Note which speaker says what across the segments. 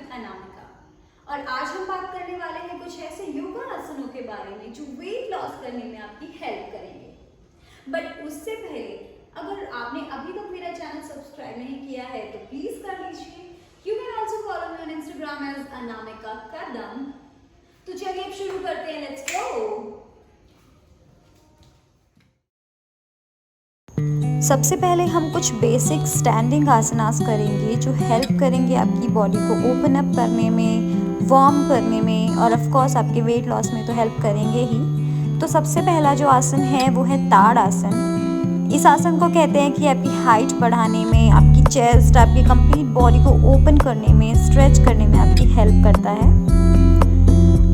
Speaker 1: अनामिका। और आज हम बात करने वाले हैं कुछ ऐसे योगा आसनों के बारे में जो वेट लॉस करने में आपकी हेल्प करेंगे। बट उससे पहले अगर आपने अभी तक मेरा चैनल सब्सक्राइब नहीं किया है तो प्लीज कर लीजिए। You can also follow me on Instagram as Anamika Kadam. तो चलिए अब शुरू करते हैं, लेट्स गो।
Speaker 2: सबसे पहले हम कुछ बेसिक स्टैंडिंग आसनास करेंगे जो हेल्प करेंगे आपकी बॉडी को ओपन अप करने में, वार्म करने में और ऑफ कोर्स आपके वेट लॉस में तो हेल्प करेंगे ही। तो सबसे पहला जो आसन है वो है ताड़ आसन। इस आसन को कहते हैं कि आपकी हाइट बढ़ाने में, आपकी चेस्ट, आपकी कंप्लीट बॉडी को ओपन करने में, स्ट्रेच करने में आपकी हेल्प करता है।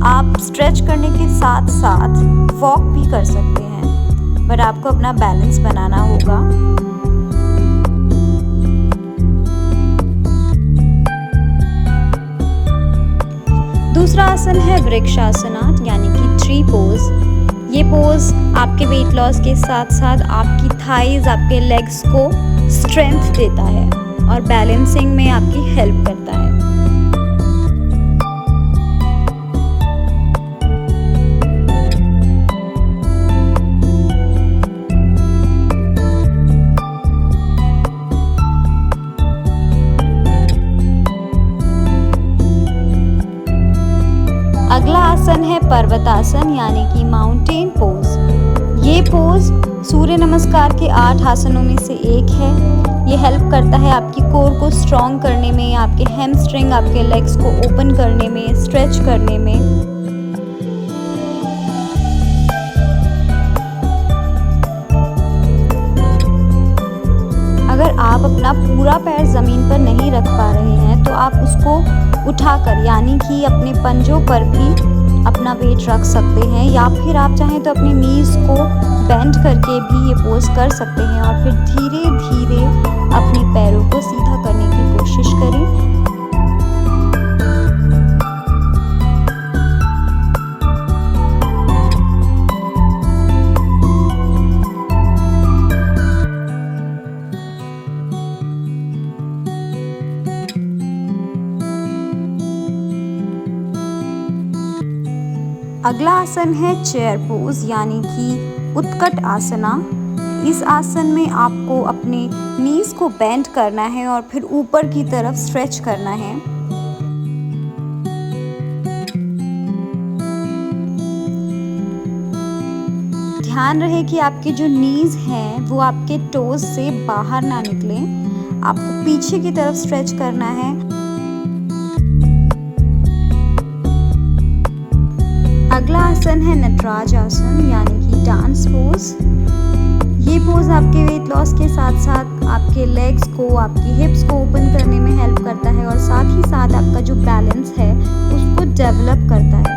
Speaker 2: आप स्ट्रेच करने के साथ साथ वॉक भी कर सकते हैं, बट आपको अपना बैलेंस बनाना होगा। दूसरा आसन है वृक्षासना यानी कि ट्री पोज। ये पोज आपके वेट लॉस के साथ साथ आपकी थाइज, आपके लेग्स को स्ट्रेंथ देता है और बैलेंसिंग में आपकी हेल्प करता है। अगला आसन है पर्वतासन यानी कि माउंटेन पोज। ये पोज सूर्य नमस्कार के 8 आसनों में से एक है। ये हेल्प करता है आपकी कोर को स्ट्रॉन्ग करने में, आपके हैमस्ट्रिंग, आपके लेग्स को ओपन करने में, स्ट्रेच करने में। अगर आप अपना पूरा पैर ज़मीन पर नहीं रख पा रहे हैं तो आप उसको उठाकर यानी कि अपने पंजों पर भी अपना वेट रख सकते हैं, या फिर आप चाहें तो अपने नीज को बेंड करके भी ये पोज कर सकते हैं और फिर धीरे धीरे अपने पैरों को सीधा करने की कोशिश करें। अगला आसन है चेयर पोज यानी कि उत्कट आसना। इस आसन में आपको अपने नीज को बेंड करना है और फिर ऊपर की तरफ स्ट्रेच करना है। ध्यान रहे कि आपके जो नीज हैं वो आपके टोज से बाहर ना निकले। आपको पीछे की तरफ स्ट्रेच करना है। अगला आसन है नटराज आसन यानी कि डांस पोज। ये पोज आपके वेट लॉस के साथ साथ आपके लेग्स को, आपकी हिप्स को ओपन करने में हेल्प करता है और साथ ही साथ आपका जो बैलेंस है उसको डेवलप करता है।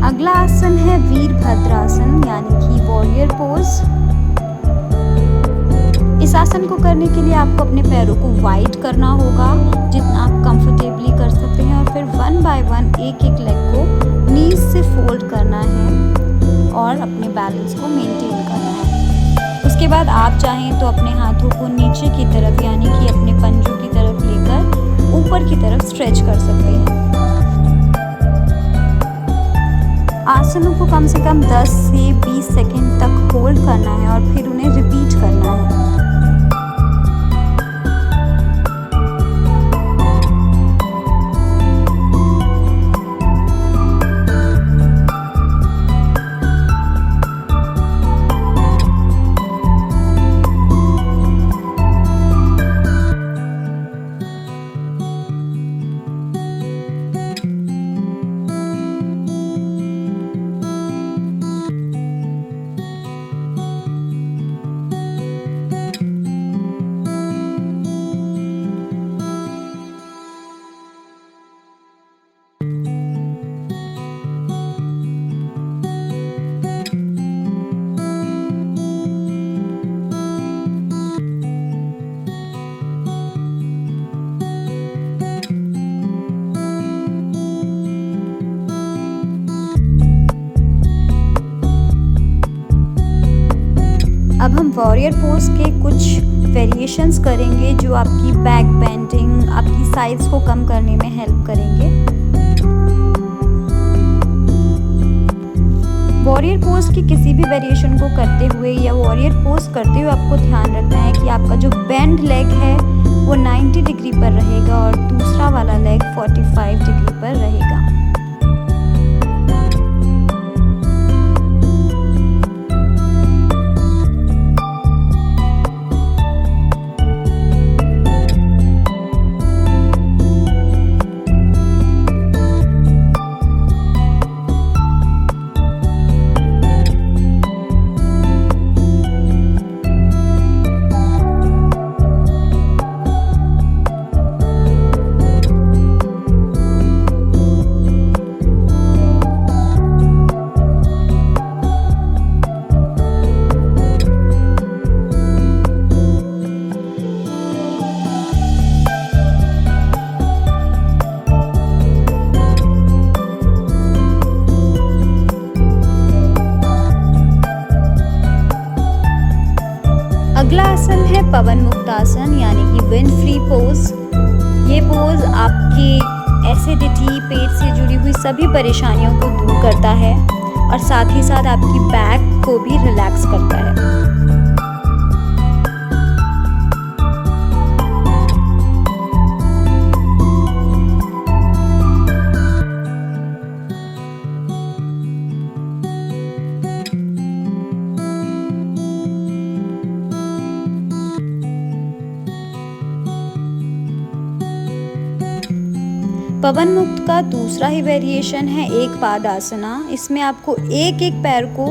Speaker 2: अगला आसन है वीरभद्रासन यानी कि वॉरियर पोज। इस आसन को करने के लिए आपको अपने पैरों को वाइड करना होगा जितना आप कंफर्टेबली कर सकते हैं और फिर 1 बाय 1 एक एक लेग को नीज से फोल्ड करना है और अपने बैलेंस को मेंटेन करना है। उसके बाद आप चाहें तो अपने हाथों को नीचे की तरफ यानी कि अपने पंजों की तरफ लेकर ऊपर की तरफ स्ट्रेच कर सकते हैं। आसनों को कम से कम 10 से 20 सेकंड तक होल्ड करना है और फिर उन्हें रिपीट करना है। अब हम वॉरियर पोज के कुछ वेरिएशंस करेंगे जो आपकी बैक बेंडिंग, आपकी साइड्स को कम करने में हेल्प करेंगे। वॉरियर पोज की किसी भी वेरिएशन को करते हुए या वॉरियर पोज करते हुए आपको ध्यान रखना है कि आपका जो बेंड लेग है वो 90 डिग्री पर रहेगा और दूसरा वाला लेग 45 डिग्री पर रहेगा। अगला आसन है पवन मुक्त आसन यानी कि विंड फ्री पोज। ये पोज आपकी एसिडिटी, पेट से जुड़ी हुई सभी परेशानियों को दूर करता है और साथ ही साथ आपकी बैक को भी रिलैक्स करता है। पवन मुक्त का दूसरा ही वेरिएशन है एक पाद आसना। इसमें आपको एक एक पैर को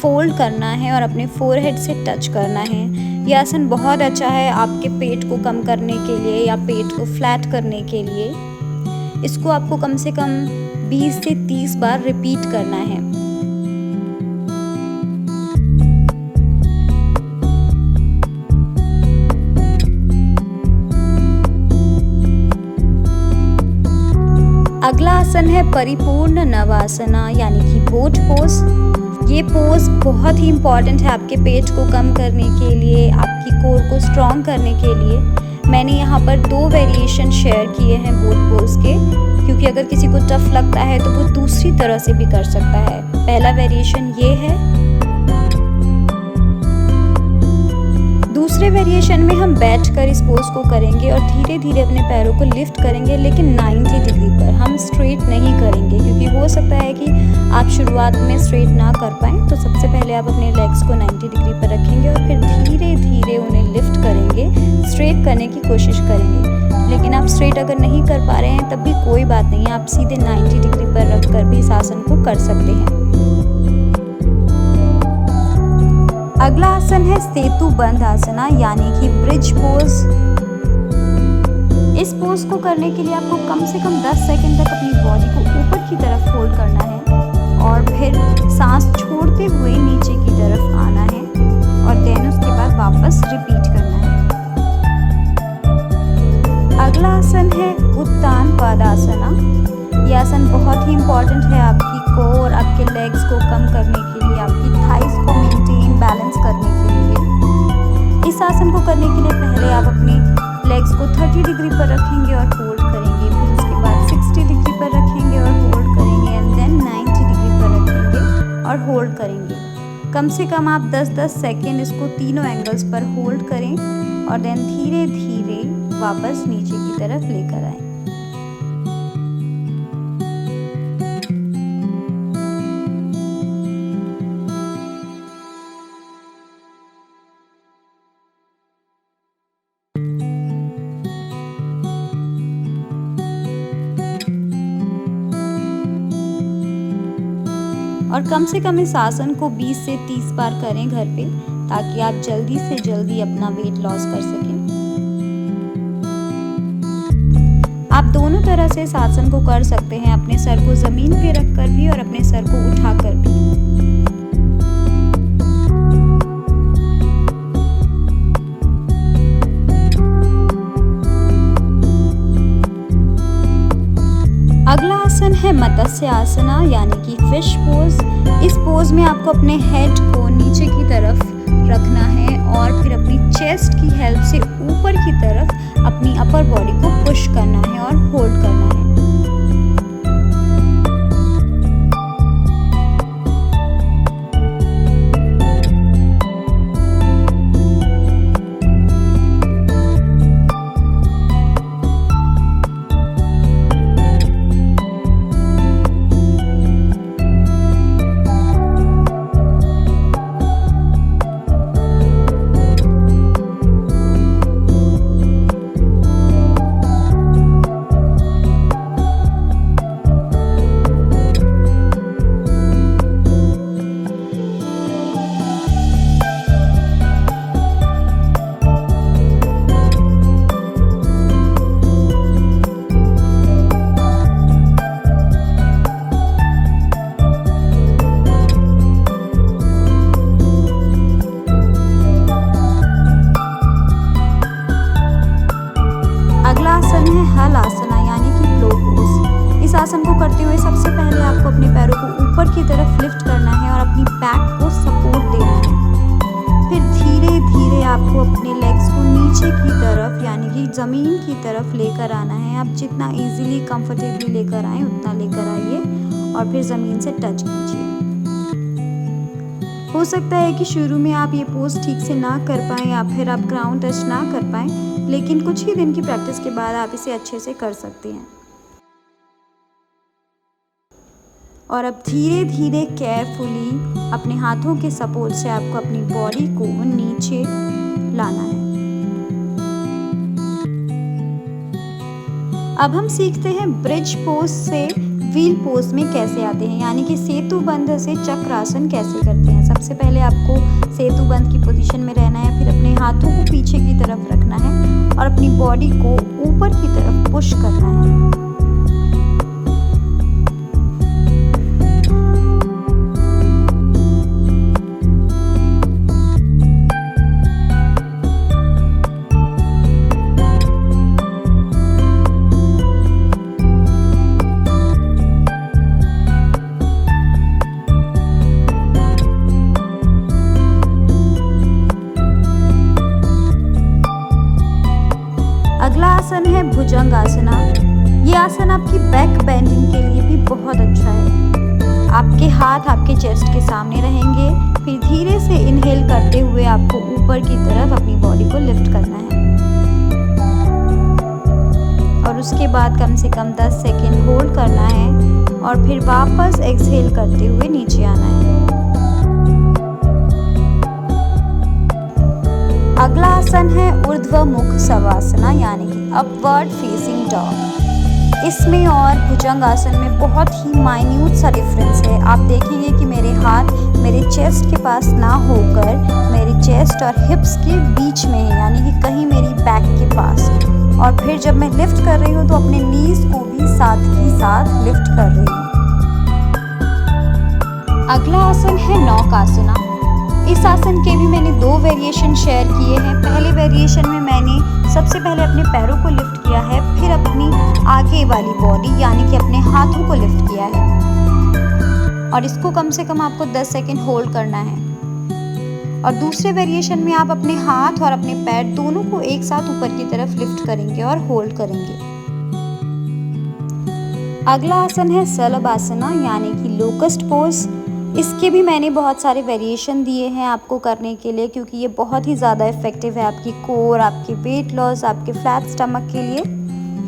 Speaker 2: फोल्ड करना है और अपने फोरहेड से टच करना है। ये आसन बहुत अच्छा है आपके पेट को कम करने के लिए या पेट को फ्लैट करने के लिए। इसको आपको कम से कम 20 से 30 बार रिपीट करना है। अगला आसन है परिपूर्ण नवासना यानी कि बोट पोज। ये पोज बहुत ही इम्पॉर्टेंट है आपके पेट को कम करने के लिए, आपकी कोर को स्ट्रॉन्ग करने के लिए। मैंने यहाँ पर 2 वेरिएशन शेयर किए हैं बोट पोज के, क्योंकि अगर किसी को टफ लगता है तो वो दूसरी तरह से भी कर सकता है। पहला वेरिएशन ये है। दूसरे वेरिएशन में हम बैठकर इस पोज को करेंगे और धीरे धीरे अपने पैरों को लिफ्ट करेंगे, लेकिन 90 डिग्री पर। हम स्ट्रेट नहीं करेंगे क्योंकि हो सकता है कि आप शुरुआत में स्ट्रेट ना कर पाएँ। तो सबसे पहले आप अपने लेग्स को 90 डिग्री पर रखेंगे और फिर धीरे धीरे उन्हें लिफ्ट करेंगे, स्ट्रेट करने की कोशिश करेंगे। लेकिन आप स्ट्रेट अगर नहीं कर पा रहे हैं तब भी कोई बात नहीं है, आप सीधे 90 डिग्री पर रखकर भी इस आसन को कर सकते हैं। अगला आसन है सेतु बंध आसना यानी कि ब्रिज पोज। इस पोज को करने के लिए आपको कम से कम 10 सेकंड तक अपनी बॉडी को ऊपर की तरफ फोल्ड करना है और फिर सांस छोड़ते हुए नीचे की तरफ आना है और देन उसके बाद वापस रिपीट करना है। अगला आसन है उत्तान पादासना। ये आसन बहुत ही इम्पॉर्टेंट है आपकी कोर, आपके लेग्स को कम करने के लिए, आपकी थाइस को मेंटेन बैलेंस करने के लिए। इस आसन को करने के लिए पहले आप अपने लेग्स को 30 डिग्री पर रखेंगे और होल्ड करेंगे, फिर उसके बाद 60 डिग्री पर रखेंगे और होल्ड करेंगे एंड देन 90 डिग्री पर रखेंगे और होल्ड करेंगे। कम से कम आप 10-10 सेकेंड इसको तीनों एंगल्स पर होल्ड करें और देन धीरे धीरे वापस नीचे की तरफ लेकर आएं। और कम से कम इस आसन को 20 से 30 बार करें घर पे, ताकि आप जल्दी से जल्दी अपना वेट लॉस कर सकें। आप दोनों तरह से इस आसन को कर सकते हैं, अपने सर को जमीन पे रखकर भी और अपने सर को उठाकर भी। अगला आसन है मत्स्य आसना यानी कि फिश पोज। इस पोज में आपको अपने हेड को नीचे की तरफ रखना है और फिर अपनी चेस्ट की हेल्प से ऊपर की तरफ अपनी अपर बॉडी को पुश करना है और होल्ड करना है। आसन को करते हुए सबसे पहले आपको अपने पैरों को ऊपर की तरफ लिफ्ट करना है और अपनी बैक को सपोर्ट देना है। फिर धीरे धीरे आपको अपने लेग्स को नीचे की तरफ यानी कि ज़मीन की तरफ लेकर आना है। आप जितना इजीली कंफर्टेबली लेकर आए उतना लेकर आइए और फिर ज़मीन से टच कीजिए। हो सकता है कि शुरू में आप ये पोज ठीक से ना कर पाएँ या फिर आप ग्राउंड टच ना कर पाएँ, लेकिन कुछ ही दिन की प्रैक्टिस के बाद आप इसे अच्छे से कर सकते हैं। और अब धीरे धीरे केयरफुली अपने हाथों के सपोर्ट से आपको अपनी बॉडी को नीचे लाना है। अब हम सीखते हैं ब्रिज पोज से व्हील पोज में कैसे आते हैं, यानी कि सेतु बंध से चक्रासन कैसे करते हैं। सबसे पहले आपको सेतु बंध की पोजीशन में रहना है, फिर अपने हाथों को पीछे की तरफ रखना है और अपनी बॉडी को ऊपर की तरफ पुश करना है। अगला आसन है भुजंगासना। ये आसन आपकी बैक बेंडिंग के लिए भी बहुत अच्छा है। आपके हाथ आपके चेस्ट के सामने रहेंगे, फिर धीरे से इनहेल करते हुए आपको ऊपर की तरफ अपनी बॉडी को लिफ्ट करना है और उसके बाद कम से कम 10 सेकेंड होल्ड करना है और फिर वापस एक्सहेल करते हुए नीचे आना है। अगला आसन है ऊर्ध्वमुख शवासना यानी कि अपवर्ड फेसिंग डॉग। इसमें और भुजंग आसन में बहुत ही माइन्यूट सा डिफरेंस है। आप देखेंगे कि मेरे हाथ मेरे चेस्ट के पास ना होकर मेरे चेस्ट और हिप्स के बीच में है, यानी कि कहीं मेरी बैक के पास। और फिर जब मैं लिफ्ट कर रही हूँ तो अपने नीज को भी साथ ही साथ लिफ्ट कर रही हूँ। अगला आसन है नौकासना। इस आसन के भी मैंने 2 वेरिएशन शेयर किए हैं। पहले वेरिएशन में मैंने सबसे पहले अपने पैरों को लिफ्ट किया है, फिर अपनी आगे वाली बॉडी यानी कि अपने हाथों को लिफ्ट किया है और इसको कम से कम आपको 10 सेकेंड होल्ड करना है। और दूसरे वेरिएशन में आप अपने हाथ और अपने पैर दोनों को एक साथ ऊपर की तरफ लिफ्ट करेंगे और होल्ड करेंगे। अगला आसन है शलभासना यानी कि लोकस्ट पोज। इसके भी मैंने बहुत सारे वेरिएशन दिए हैं आपको करने के लिए, क्योंकि ये बहुत ही ज़्यादा इफेक्टिव है आपकी कोर, आपके वेट लॉस, आपके फ्लैट स्टमक के लिए।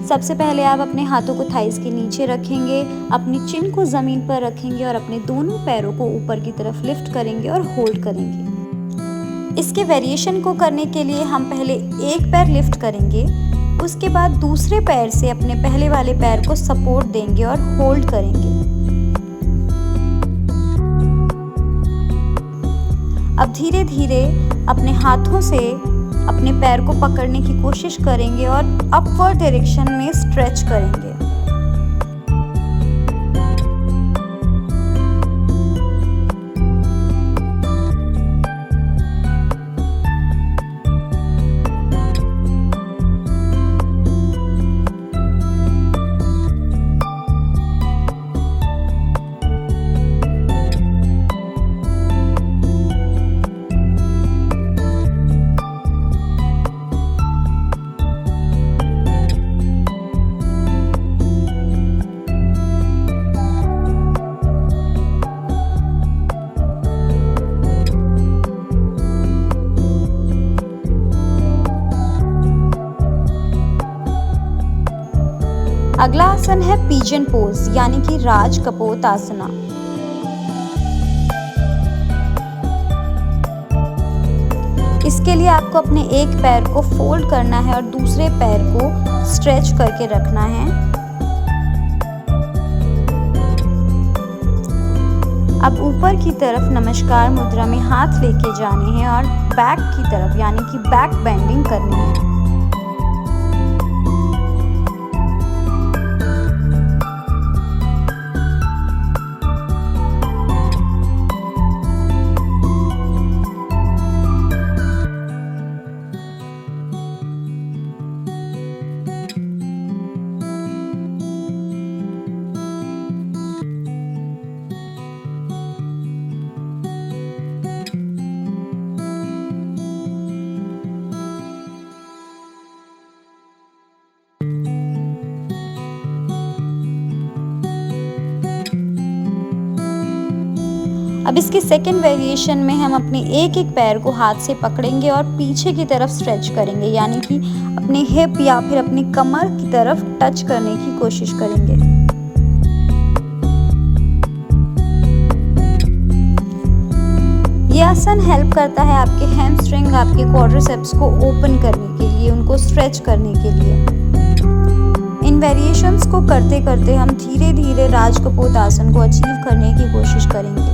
Speaker 2: सबसे पहले आप अपने हाथों को थाइस के नीचे रखेंगे, अपनी चिन को ज़मीन पर रखेंगे और अपने दोनों पैरों को ऊपर की तरफ लिफ्ट करेंगे और होल्ड करेंगे। इसके वेरिएशन को करने के लिए हम पहले एक पैर लिफ्ट करेंगे, उसके बाद दूसरे पैर से अपने पहले वाले पैर को सपोर्ट देंगे और होल्ड करेंगे। अब धीरे धीरे अपने हाथों से अपने पैर को पकड़ने की कोशिश करेंगे और अपवर्ड डायरेक्शन में स्ट्रेच करेंगे। अगला आसन है पिजन पोज यानी कि राज कपोत आसना। इसके लिए आपको अपने एक पैर को फोल्ड करना है और दूसरे पैर को स्ट्रेच करके रखना है। अब ऊपर की तरफ नमस्कार मुद्रा में हाथ लेके जाने हैं और बैक की तरफ यानी कि बैक बेंडिंग करनी है। अब इसके सेकेंड वेरिएशन में हम अपने एक एक पैर को हाथ से पकड़ेंगे और पीछे की तरफ स्ट्रेच करेंगे यानी कि अपने हिप या फिर अपनी कमर की तरफ टच करने की कोशिश करेंगे। ये आसन हेल्प करता है आपके हैमस्ट्रिंग, आपके क्वाड्रिसेप्स को ओपन करने के लिए, उनको स्ट्रेच करने के लिए। इन वेरिएशंस को करते करते हम धीरे धीरे राज कपोत आसन को अचीव करने की कोशिश करेंगे।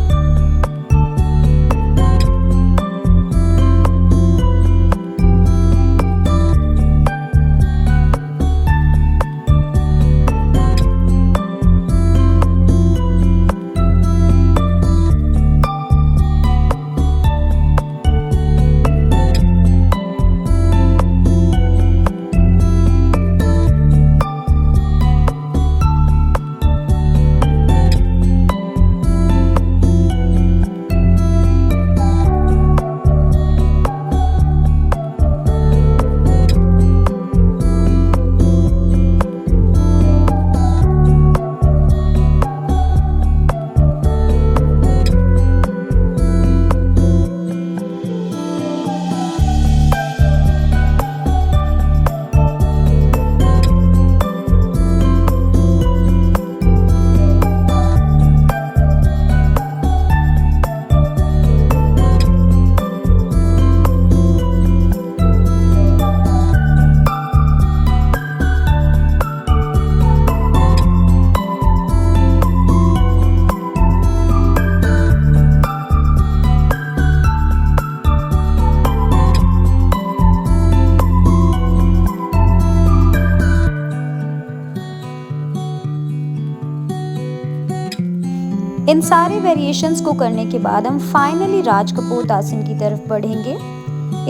Speaker 2: इन सारे वेरिएशंस को करने के बाद हम फाइनली राज कपोत आसन की तरफ बढ़ेंगे।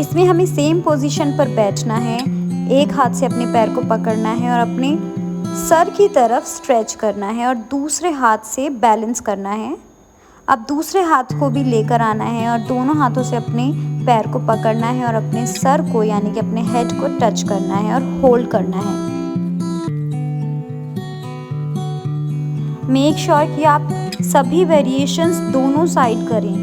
Speaker 2: इसमें हमें सेम पोजीशन पर बैठना है, एक हाथ से अपने पैर को पकड़ना है और अपने सर की तरफ स्ट्रेच करना है और दूसरे हाथ से बैलेंस करना है। अब दूसरे हाथ को भी लेकर आना है और दोनों हाथों से अपने पैर को पकड़ना है और अपने सर को यानी कि अपने हेड को टच करना है और होल्ड करना है। मेक श्योर कि आप सभी वेरिएशंस दोनों साइड करें।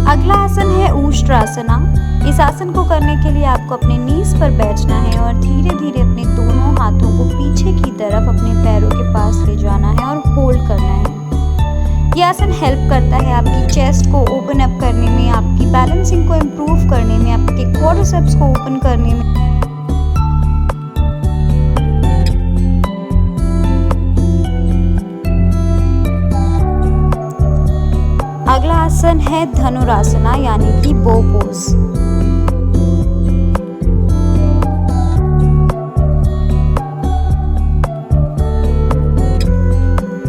Speaker 2: अगला आसन है ऊष्ट्रासना। इस आसन को करने के लिए आपको अपने नीज पर बैठना है और धीरे धीरे अपने दोनों हाथों को पीछे की तरफ अपने पैरों के पास ले जाना है और होल्ड करना है। ये आसन हेल्प करता है आपकी चेस्ट को ओपन अप करने में, आपकी बैलेंसिंग को इम्प्रूव करने में, आपके क्वाड्रिसेप्स को ओपन करने में। अगला आसन है धनुरासना यानी कि बो पोज।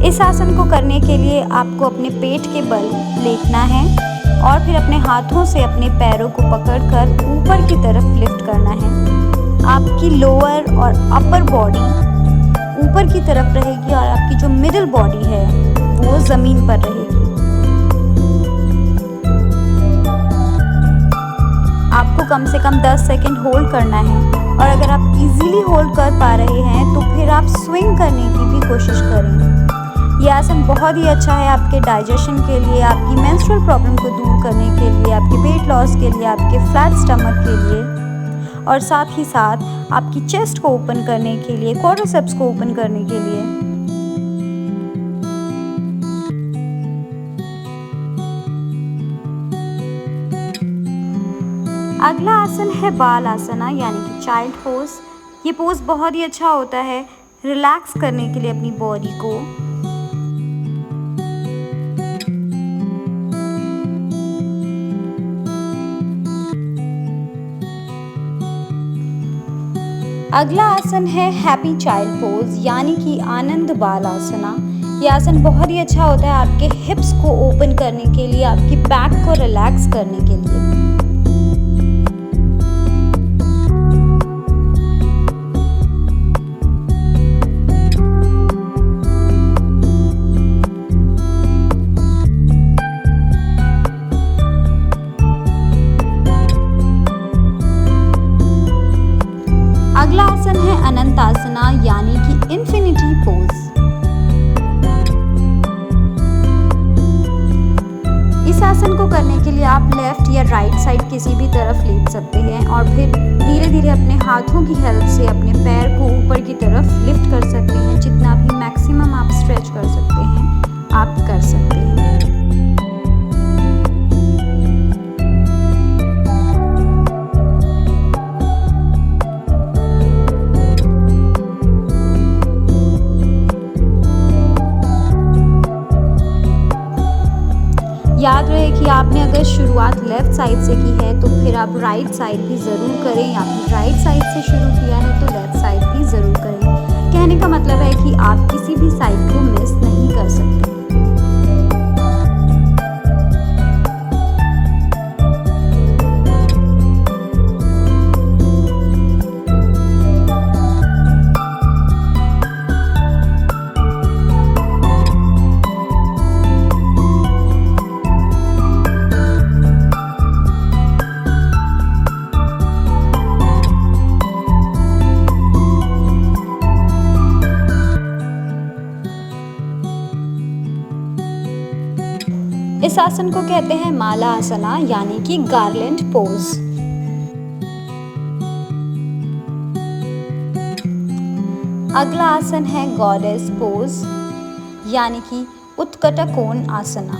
Speaker 2: इस आसन को करने के लिए आपको अपने पेट के बल लेटना है और फिर अपने हाथों से अपने पैरों को पकड़कर ऊपर की तरफ लिफ्ट करना है। आपकी लोअर और अपर बॉडी ऊपर की तरफ रहेगी और आपकी जो मिडिल बॉडी है वो जमीन पर रहेगी। आपको कम से कम 10 सेकंड होल्ड करना है। और अगर आप इजीली होल्ड कर पा रहे हैं तो फिर आप स्विंग करने की भी कोशिश करें। यह आसन बहुत ही अच्छा है आपके डाइजेशन के लिए, आपकी मेंस्ट्रुअल प्रॉब्लम को दूर करने के लिए, आपके वेट लॉस के लिए, आपके फ्लैट स्टमक के लिए, और साथ ही साथ आपकी चेस्ट को ओपन करने के लिए, क्वाड्रिसेप्स को ओपन करने के लिए। अगला आसन है बाल आसना यानी कि चाइल्ड पोज। ये पोज बहुत ही अच्छा होता है रिलैक्स करने के लिए अपनी बॉडी को। अगला आसन है हैप्पी चाइल्ड पोज यानी कि आनंद बाल आसना। ये आसन बहुत ही अच्छा होता है आपके हिप्स को ओपन करने के लिए, आपकी बैक को रिलैक्स करने के लिए। अगला आसन है अनंत आसना यानी कि इन्फिनिटी पोज। इस आसन को करने के लिए आप लेफ्ट या राइट साइड किसी भी तरफ लेट सकते हैं और फिर धीरे धीरे अपने हाथों की हेल्प से अपने पैर को ऊपर की तरफ लिफ्ट कर सकते हैं। जितना भी मैक्सिमम आप स्ट्रेच कर सकते हैं आप कर सकते हैं। याद रहे कि आपने अगर शुरुआत लेफ़्ट साइड से की है तो फिर आप राइट साइड भी ज़रूर करें, या फिर राइट साइड से शुरू किया है तो लेफ़्ट साइड भी ज़रूर करें। कहने का मतलब है कि आप किसी भी साइड को मिस नहीं कर सकते। इस आसन को कहते हैं माला आसना यानी कि गार्लैंड पोज। अगला आसन है गॉडेस पोज यानी कि उत्कट कोण आसना।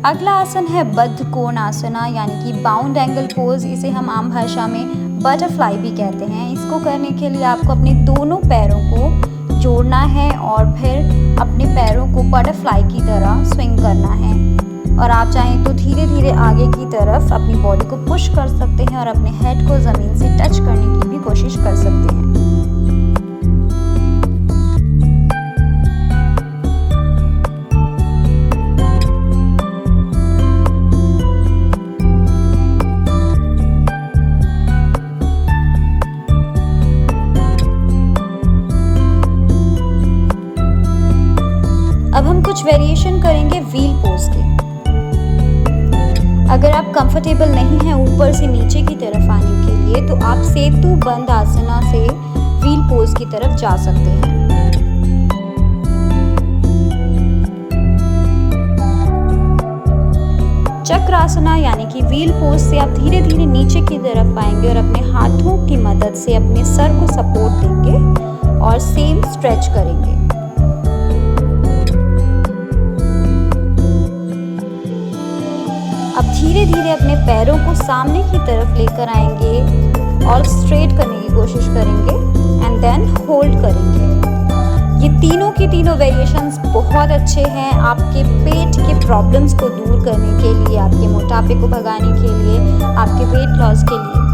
Speaker 2: अगला आसन है बद्ध कोण आसना यानी कि बाउंड एंगल पोज। इसे हम आम भाषा में बटरफ्लाई भी कहते हैं। इसको करने के लिए आपको अपने दोनों पैरों को जोड़ना है और फिर अपने पैरों को बटरफ्लाई की तरह स्विंग करना है। और आप चाहें तो धीरे धीरे आगे की तरफ अपनी बॉडी को पुश कर सकते हैं और अपने हेड को ज़मीन से टच करने की भी कोशिश कर सकते हैं। अब हम कुछ वेरिएशन करेंगे व्हील पोज के। अगर आप कंफर्टेबल नहीं हैं ऊपर से नीचे की तरफ आने के लिए तो आप सेतु बंद आसना से व्हील पोज की तरफ जा सकते हैं। चक्रासना यानी कि व्हील पोज से आप धीरे धीरे नीचे की तरफ आएंगे और अपने हाथों की मदद से अपने सर को सपोर्ट देंगे और सेम स्ट्रेच करेंगे। अब धीरे धीरे अपने पैरों को सामने की तरफ लेकर आएंगे और स्ट्रेट करने की कोशिश करेंगे एंड देन होल्ड करेंगे। ये तीनों की तीनों वेरिएशंस बहुत अच्छे हैं आपके पेट के प्रॉब्लम्स को दूर करने के लिए, आपके मोटापे को भगाने के लिए, आपके वेट लॉस के लिए।